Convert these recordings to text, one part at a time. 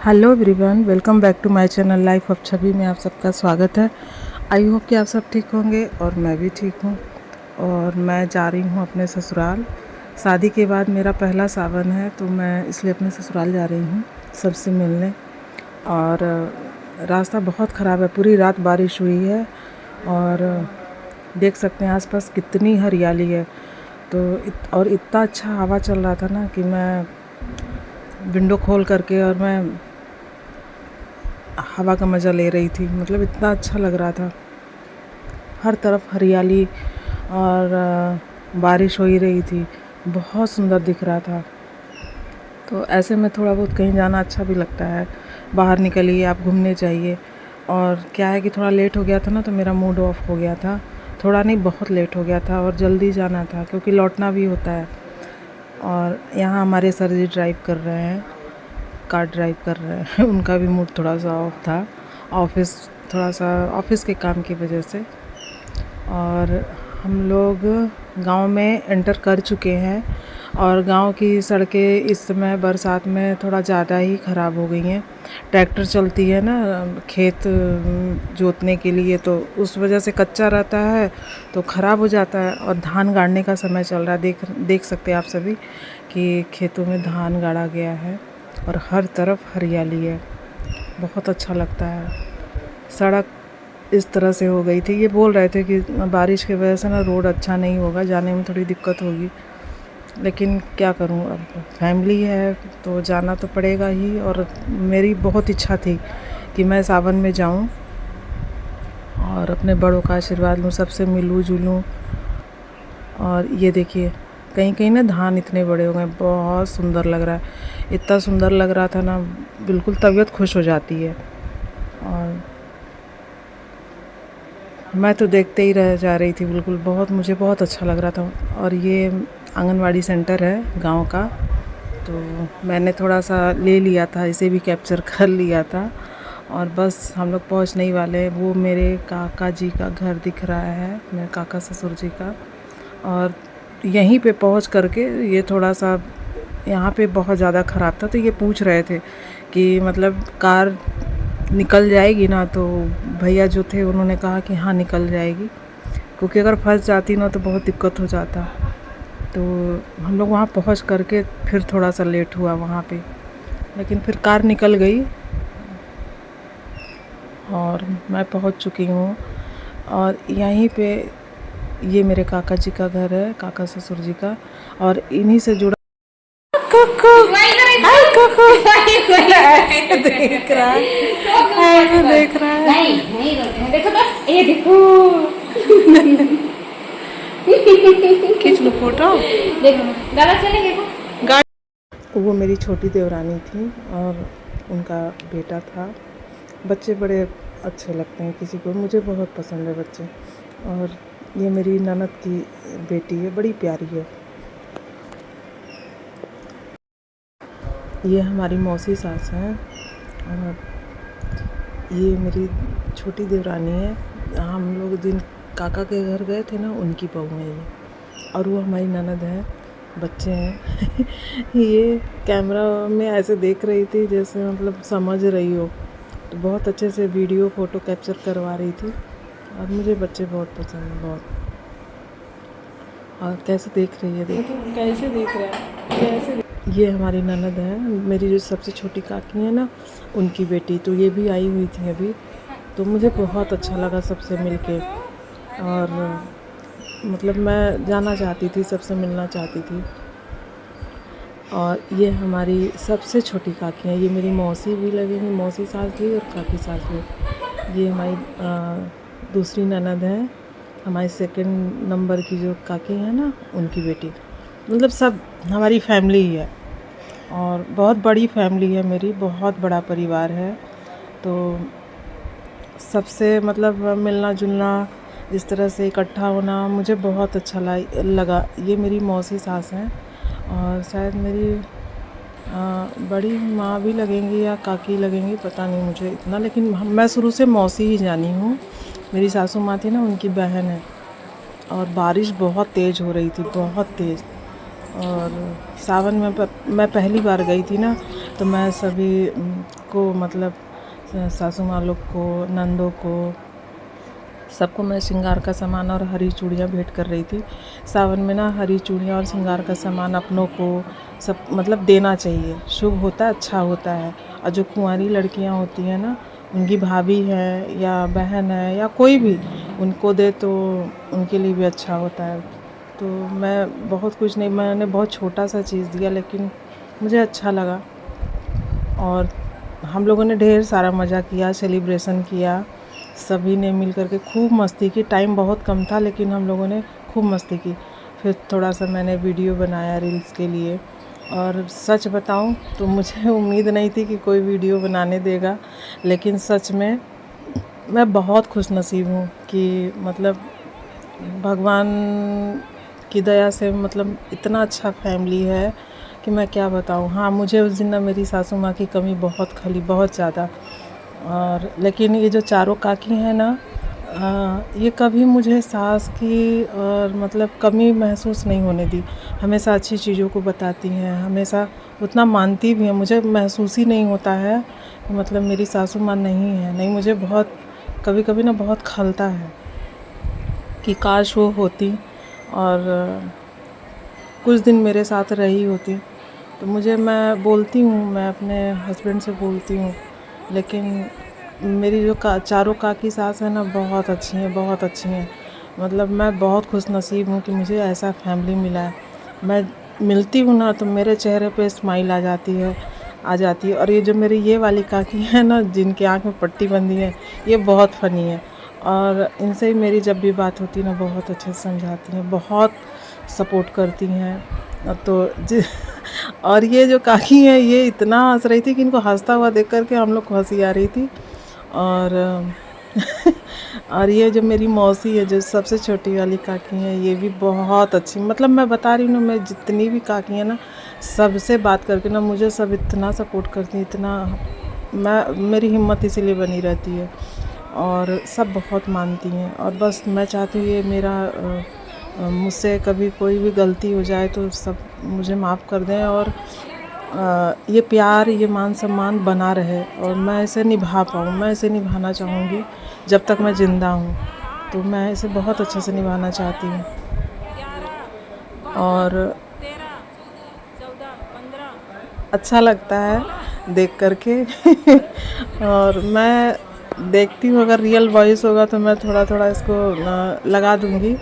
Hello everyone, welcome back to my channel life of Chhavi में आप सबका स्वागत है। आई होप कि आप सब ठीक होंगे और मैं भी ठीक हूँ। और मैं जा रही हूँ अपने ससुराल। शादी के बाद मेरा पहला सावन है, तो मैं इसलिए अपने ससुराल जा रही हूँ सबसे मिलने। और रास्ता बहुत ख़राब है, पूरी रात बारिश हुई है और देख सकते हैं आसपास कितनी हरियाली है। और इतना अच्छा हवा चल रहा था ना कि मैं विंडो खोल करके और मैं हवा का मज़ा ले रही थी। मतलब इतना अच्छा लग रहा था, हर तरफ हरियाली और बारिश हो ही रही थी, बहुत सुंदर दिख रहा था। तो ऐसे में थोड़ा बहुत कहीं जाना अच्छा भी लगता है। बाहर निकलिए, आप घूमने जाइए। और क्या है कि थोड़ा लेट हो गया था ना, तो मेरा मूड ऑफ हो गया था। थोड़ा नहीं, बहुत लेट हो गया था और जल्दी जाना था क्योंकि लौटना भी होता है। और यहाँ हमारे सर जी ड्राइव कर रहे हैं, कार ड्राइव कर रहे हैं। उनका भी मूड थोड़ा सा ऑफ था, ऑफिस के काम की वजह से। और हम लोग गांव में एंटर कर चुके हैं और गांव की सड़कें इस समय बरसात में थोड़ा ज़्यादा ही ख़राब हो गई हैं। ट्रैक्टर चलती है ना खेत जोतने के लिए, तो उस वजह से कच्चा रहता है तो ख़राब हो जाता है। और धान गाड़ने का समय चल रहा है, देख सकते हैं आप सभी कि खेतों में धान गाड़ा गया है और हर तरफ हरियाली है, बहुत अच्छा लगता है। सड़क इस तरह से हो गई थी, ये बोल रहे थे कि बारिश की वजह से ना रोड अच्छा नहीं होगा, जाने में थोड़ी दिक्कत होगी, लेकिन क्या करूं, अब फैमिली है तो जाना तो पड़ेगा ही। और मेरी बहुत इच्छा थी कि मैं सावन में जाऊं और अपने बड़ों का आशीर्वाद लूं, सबसे मिलूं जुलूं। और ये देखिए, कहीं कहीं ना धान इतने बड़े हो गए, बहुत सुंदर लग रहा है। इतना सुंदर लग रहा था ना, बिल्कुल तबीयत खुश हो जाती है। और मैं तो देखते ही रह जा रही थी, बिल्कुल मुझे बहुत अच्छा लग रहा था। और ये आंगनवाड़ी सेंटर है गांव का, तो मैंने थोड़ा सा ले लिया था, इसे भी कैप्चर कर लिया था। और बस हम लोग पहुंचने ही वाले हैं। वो मेरे काका जी का घर दिख रहा है, मेरे काका ससुर जी का। और यहीं पे पहुंच करके ये थोड़ा सा यहाँ पे बहुत ज़्यादा ख़राब था, तो ये पूछ रहे थे कि मतलब कार निकल जाएगी ना। तो भैया जो थे उन्होंने कहा कि हाँ निकल जाएगी, क्योंकि अगर फंस जाती ना तो बहुत दिक्कत हो जाता। तो हम लोग वहाँ पहुँच करके फिर थोड़ा सा लेट हुआ वहाँ पे, लेकिन फिर कार निकल गई और मैं पहुँच चुकी हूँ। और यहीं पे ये मेरे काका जी का घर है, काका ससुर जी का, और इन्हीं से जुड़ा कुकू, हाय कुकू, ऐसे देख रहा है, ऐसे देख रहा है। नहीं रोते हैं, देखो तो ये देखो। खींच लो फोटो। देखो गाना चलेंगे देखो। वो मेरी छोटी देवरानी थी और उनका बेटा था। बच्चे बड़े अच्छे लगते हैं किसी को, मुझे बहुत पसंद है बच्चे। और ये मेरी ननद की बेटी है, बड़ी प्यारी है। ये हमारी मौसी सास हैं और ये मेरी छोटी देवरानी है। हम लोग जिन काका के घर गए थे ना, उनकी बहू है ये। और वो हमारी ननद है, बच्चे हैं। ये कैमरा में ऐसे देख रही थी जैसे मतलब समझ रही हो, तो बहुत अच्छे से वीडियो फ़ोटो कैप्चर करवा रही थी। और मुझे बच्चे बहुत पसंद हैं, बहुत। और कैसे देख रही है, देखो कैसे देख रहा है, कैसे ये हमारी ननद है, मेरी जो सबसे छोटी काकी है ना, उनकी बेटी। तो ये भी आई हुई थी अभी, तो मुझे बहुत अच्छा लगा सबसे मिलके। और मतलब मैं जाना चाहती थी, सबसे मिलना चाहती थी। और ये हमारी सबसे छोटी काकी हैं, ये मेरी मौसी भी लगेंगी, मौसी सास भी और काकी सास भी। ये हमारी दूसरी ननद है, हमारी सेकंड नंबर की जो काकी है ना, उनकी बेटी। मतलब सब हमारी फैमिली ही है और बहुत बड़ी फैमिली है मेरी, बहुत बड़ा परिवार है। तो सबसे मतलब मिलना जुलना, इस तरह से इकट्ठा होना मुझे बहुत अच्छा लगा। ये मेरी मौसी सास हैं और शायद मेरी बड़ी माँ भी लगेंगी या काकी लगेंगी, पता नहीं मुझे इतना, लेकिन मैं शुरू से मौसी ही जानी हूँ। मेरी सासू माँ थी ना, उनकी बहन है। और बारिश बहुत तेज़ हो रही थी, बहुत तेज़। और सावन में मैं पहली बार गई थी ना, तो मैं सभी को मतलब सासू माँ लोग को, नंदों को, सबको मैं श्रृंगार का सामान और हरी चूड़ियाँ भेंट कर रही थी। सावन में ना हरी चूड़ियाँ और श्रृंगार का सामान अपनों को सब मतलब देना चाहिए, शुभ होता है, अच्छा होता है। और जो कुंवारी लड़कियां होती हैं ना, उनकी भाभी है या बहन है या कोई भी उनको दे तो उनके लिए भी अच्छा होता है। तो मैं बहुत कुछ नहीं, मैंने बहुत छोटा सा चीज़ दिया लेकिन मुझे अच्छा लगा। और हम लोगों ने ढेर सारा मज़ा किया, सेलिब्रेशन किया, सभी ने मिल कर के खूब मस्ती की। टाइम बहुत कम था लेकिन हम लोगों ने खूब मस्ती की। फिर थोड़ा सा मैंने वीडियो बनाया रील्स के लिए। और सच बताऊं तो मुझे उम्मीद नहीं थी कि कोई वीडियो बनाने देगा, लेकिन सच में मैं बहुत खुशनसीब हूँ कि मतलब भगवान की दया से मतलब इतना अच्छा फैमिली है कि मैं क्या बताऊँ। हाँ, मुझे उस दिन ना मेरी सासू माँ की कमी बहुत खली, बहुत ज़्यादा। और लेकिन ये जो चारों काकी हैं ना, ये कभी मुझे सास की और मतलब कमी महसूस नहीं होने दी। हमेशा अच्छी चीज़ों को बताती हैं, हमेशा उतना मानती भी हैं। मुझे महसूस ही नहीं होता है कि मतलब मेरी सासू माँ नहीं है। नहीं, मुझे बहुत कभी कभी ना बहुत खलता है कि काश वो होती और कुछ दिन मेरे साथ रही होती। तो मैं बोलती हूँ, मैं अपने हस्बैंड से बोलती हूँ, लेकिन मेरी जो चारों काकी सास है ना, बहुत अच्छी हैं, बहुत अच्छी हैं। मतलब मैं बहुत खुशनसीब हूँ कि मुझे ऐसा फैमिली मिला है। मैं मिलती हूँ ना तो मेरे चेहरे पे स्माइल आ जाती है। और ये जो मेरी ये वाली काकी है ना, जिनकी आँख में पट्टी बंधी है, ये बहुत फ़नी है। और इनसे ही मेरी जब भी बात होती है ना, बहुत अच्छे से समझाती हैं, बहुत सपोर्ट करती हैं। तो और ये जो काकी हैं, ये इतना हंस रही थी कि इनको हंसता हुआ देख कर के हम लोग को हंसी आ रही थी। और और ये जो मेरी मौसी है, जो सबसे छोटी वाली काकी है, ये भी बहुत अच्छी, मतलब मैं बता रही हूँ ना, मैं जितनी भी काकी हैं ना, सबसे बात करके ना मुझे सब इतना सपोर्ट करती हैं, इतना मेरी हिम्मत इसीलिए बनी रहती है। और सब बहुत मानती हैं। और बस मैं चाहती हूँ ये मेरा मुझसे कभी कोई भी गलती हो जाए तो सब मुझे माफ़ कर दें, और ये प्यार, ये मान सम्मान बना रहे और मैं इसे निभा पाऊँ। मैं इसे निभाना चाहूँगी जब तक मैं ज़िंदा हूँ, तो मैं इसे बहुत अच्छे से निभाना चाहती हूँ। और अच्छा लगता है देख कर के और मैं देखती हूँ, अगर रियल वॉइस होगा तो मैं थोड़ा थोड़ा इसको लगा दूँगी।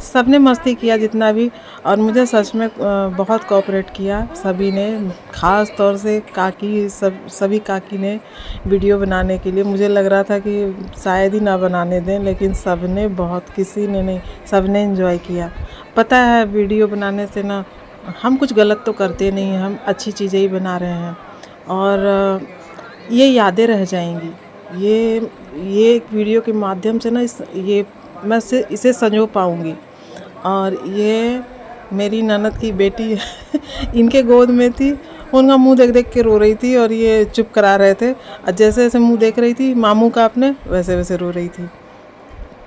सब ने मस्ती किया जितना भी, और मुझे सच में बहुत कोऑपरेट किया सभी ने, ख़ास तौर से काकी, सभी काकी ने वीडियो बनाने के लिए। मुझे लग रहा था कि शायद ही ना बनाने दें, लेकिन सब ने बहुत, किसी ने नहीं, सब ने एंजॉय किया। पता है वीडियो बनाने से ना हम कुछ गलत तो करते नहीं हैं, हम अच्छी चीज़ें ही बना रहे हैं, और ये यादें रह जाएंगी। ये एक वीडियो के माध्यम से ना मैं इसे संजो पाऊँगी। और ये मेरी ननद की बेटी है इनके गोद में थी, उनका मुंह देख देख के रो रही थी और ये चुप करा रहे थे, और जैसे जैसे मुंह देख रही थी मामू का अपने, वैसे वैसे रो रही थी।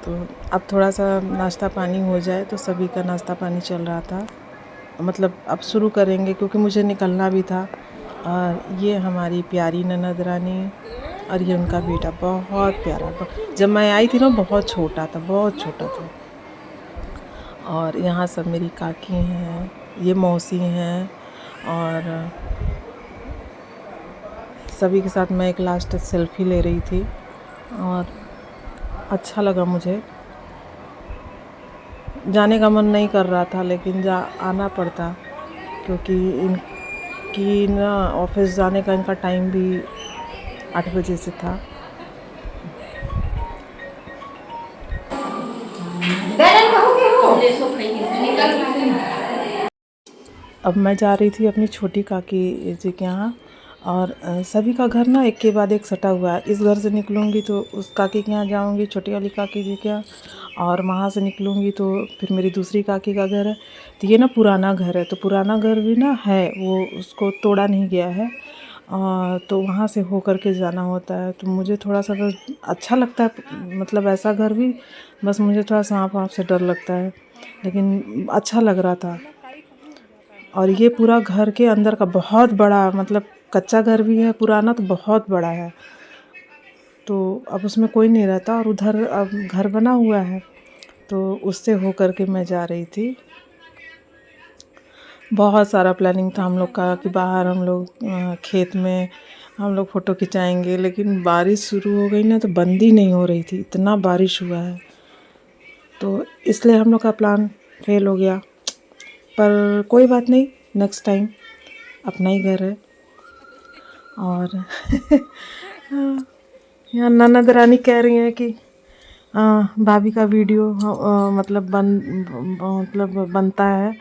तो अब थोड़ा सा नाश्ता पानी हो जाए, तो सभी का नाश्ता पानी चल रहा था, मतलब अब शुरू करेंगे क्योंकि मुझे निकलना भी था। और ये हमारी प्यारी ननद रानी और ये उनका बेटा, बहुत प्यारा। जब मैं आई थी ना बहुत छोटा था, बहुत छोटा था। और यहाँ सब मेरी काकी हैं, ये मौसी हैं, और सभी के साथ मैं एक लास्ट सेल्फी ले रही थी। और अच्छा लगा मुझे, जाने का मन नहीं कर रहा था लेकिन आना पड़ता, क्योंकि इनकी ना ऑफिस जाने का इनका टाइम भी 8 बजे से था। अब मैं जा रही थी अपनी छोटी काकी जी के यहाँ, और सभी का घर ना एक के बाद एक सटा हुआ है। इस घर से निकलूँगी तो उस काकी के यहाँ जाऊँगी, छोटी वाली काकी जी के यहाँ, और वहाँ से निकलूँगी तो फिर मेरी दूसरी काकी का घर है। तो ये ना पुराना घर है, तो पुराना घर भी ना है, वो उसको तोड़ा नहीं गया है, तो वहाँ से हो कर के जाना होता है। तो मुझे थोड़ा सा बस अच्छा लगता है, मतलब ऐसा घर भी, बस मुझे थोड़ा सांप वाँप से डर लगता है, लेकिन अच्छा लग रहा था। और ये पूरा घर के अंदर का बहुत बड़ा, मतलब कच्चा घर भी है पुराना, तो बहुत बड़ा है। तो अब उसमें कोई नहीं रहता, और उधर अब घर बना हुआ है, तो उससे होकर के मैं जा रही थी। बहुत सारा प्लानिंग था हम लोग का कि बाहर हम लोग खेत में हम लोग फ़ोटो खिंचाएंगे, लेकिन बारिश शुरू हो गई ना, तो बंद ही नहीं हो रही थी, इतना बारिश हुआ है। तो इसलिए हम लोग का प्लान फेल हो गया। पर कोई बात नहीं, नेक्स्ट टाइम अपना ही घर है। और यहाँ ननद रानी कह रही हैं कि भाभी का वीडियो मतलब बनता है,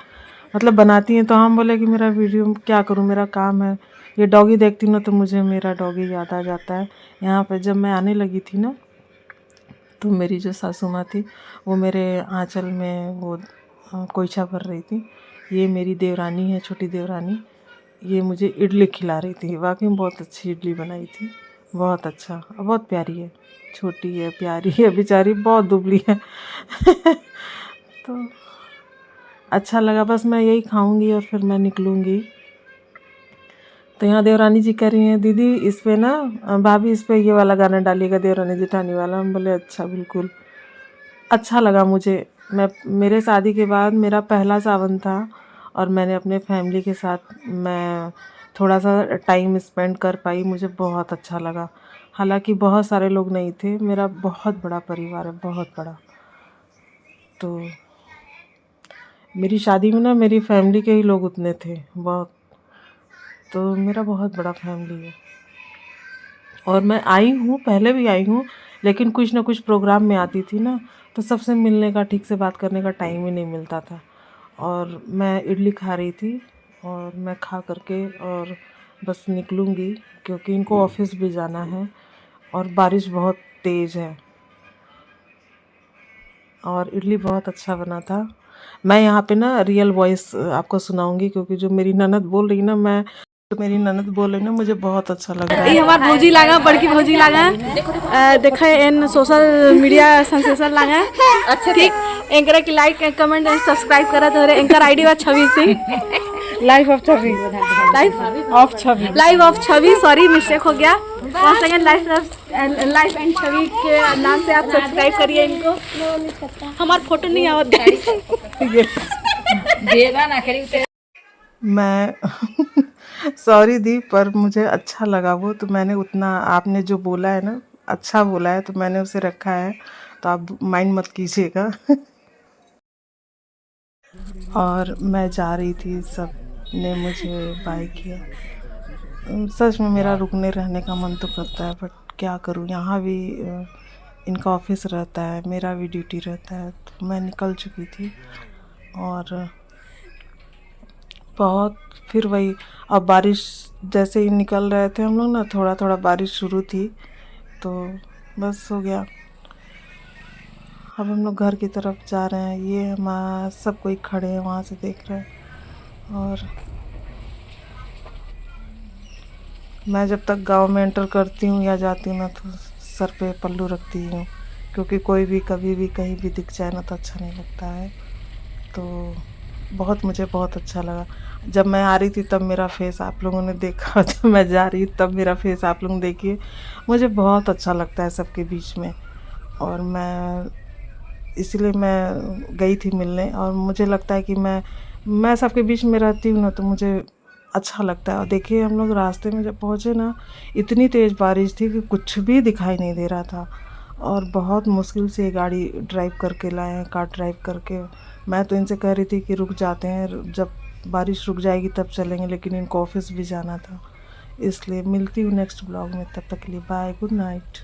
मतलब बनाती हैं। तो हम बोले कि मेरा वीडियो क्या करूं, मेरा काम है। ये डॉगी देखती हूँ ना, तो मुझे मेरा डॉगी याद आ जाता है। यहाँ पे जब मैं आने लगी थी ना, तो मेरी जो सासू माँ थी, वो मेरे आंचल में वो कोईछा भर रही थी। ये मेरी देवरानी है, छोटी देवरानी, ये मुझे इडली खिला रही थी। वाकई में बहुत अच्छी इडली बनाई थी, बहुत अच्छा, और बहुत प्यारी है, छोटी है, प्यारी है, बेचारी बहुत दुबली है। तो अच्छा लगा, बस मैं यही खाऊंगी और फिर मैं निकलूंगी। तो यहाँ देवरानी जी कह रही हैं, दीदी इस पे ना भाभी इस पे ये वाला गाना डालिएगा, देवरानी जेठानी वाला। हम बोले अच्छा, बिल्कुल। अच्छा लगा मुझे। मेरे शादी के बाद मेरा पहला सावन था, और मैंने अपने फैमिली के साथ मैं थोड़ा सा टाइम स्पेंड कर पाई, मुझे बहुत अच्छा लगा। हालांकि बहुत सारे लोग नहीं थे, मेरा बहुत बड़ा परिवार है, बहुत बड़ा। तो मेरी शादी में ना मेरी फैमिली के ही लोग उतने थे, बहुत। तो मेरा बहुत बड़ा फैमिली है। और मैं आई हूँ, पहले भी आई हूँ, लेकिन कुछ ना कुछ प्रोग्राम में आती थी ना, तो सबसे मिलने का, ठीक से बात करने का टाइम ही नहीं मिलता था। और मैं इडली खा रही थी, और मैं खा करके और बस निकलूँगी, क्योंकि इनको ऑफिस भी जाना है, और बारिश बहुत तेज़ है। और इडली बहुत अच्छा बना था। मैं यहाँ पे ना रियल वॉइस आपको सुनाऊंगी, क्योंकि जो मेरी ननद बोल रही ना, मेरी ननद बोल रही ना, मुझे बहुत अच्छा लग रहा है। ये हमार भौजी लागा, बड़की भौजी लागा, देखे इन सोशल मीडिया सेंसेशन लागा। अच्छा ठीक, एंकर की लाइक कमेंट सब्सक्राइब करा तो एंकर आईडी बा Chhavi Singh, life of Chhavi, live of Chhavi, sorry mistake हो गया। One second, life and Chhavi के नाम से आप सब्सक्राइब करिए इनको। हमार फोटो नहीं आवत मैं सॉरी दी, पर मुझे अच्छा लगा वो, तो मैंने उतना, आपने जो बोला है ना, अच्छा बोला है, तो मैंने उसे रखा है, तो आप माइंड मत कीजिएगा। और मैं जा रही थी, सब ने मुझे बाय किया। सच में मेरा रुकने रहने का मन तो करता है, बट क्या करूँ, यहाँ भी इनका ऑफिस रहता है, मेरा भी ड्यूटी रहता है। तो मैं निकल चुकी थी, और बहुत, फिर वही, अब बारिश जैसे ही निकल रहे थे हम लोग ना, थोड़ा थोड़ा बारिश शुरू थी, तो बस हो गया। अब हम लोग घर की तरफ जा रहे हैं। ये हमारा सब कोई खड़े हैं वहाँ से देख रहे हैं। और मैं जब तक गांव में एंटर करती हूँ या जाती हूँ ना, तो सर पे पल्लू रखती हूँ, क्योंकि कोई भी कभी भी कहीं भी दिख जाए ना, तो अच्छा नहीं लगता है। तो मुझे बहुत अच्छा लगा। जब मैं आ रही थी तब मेरा फेस आप लोगों ने देखा, जब मैं जा रही तब मेरा फेस आप लोग देखिए। मुझे बहुत अच्छा लगता है सबके बीच में, और मैं इसलिए मैं गई थी मिलने। और मुझे लगता है कि मैं सबके बीच में रहती हूँ ना, तो मुझे अच्छा लगता है। और देखिए, हम लोग रास्ते में जब पहुँचे ना, इतनी तेज़ बारिश थी कि कुछ भी दिखाई नहीं दे रहा था, और बहुत मुश्किल से गाड़ी ड्राइव करके लाए हैं, कार ड्राइव करके। मैं तो इनसे कह रही थी कि रुक जाते हैं, जब बारिश रुक जाएगी तब चलेंगे, लेकिन इनको ऑफिस भी जाना था। इसलिए मिलती हूँ नेक्स्ट ब्लॉग में, तब तक के लिए बाय, गुड नाइट।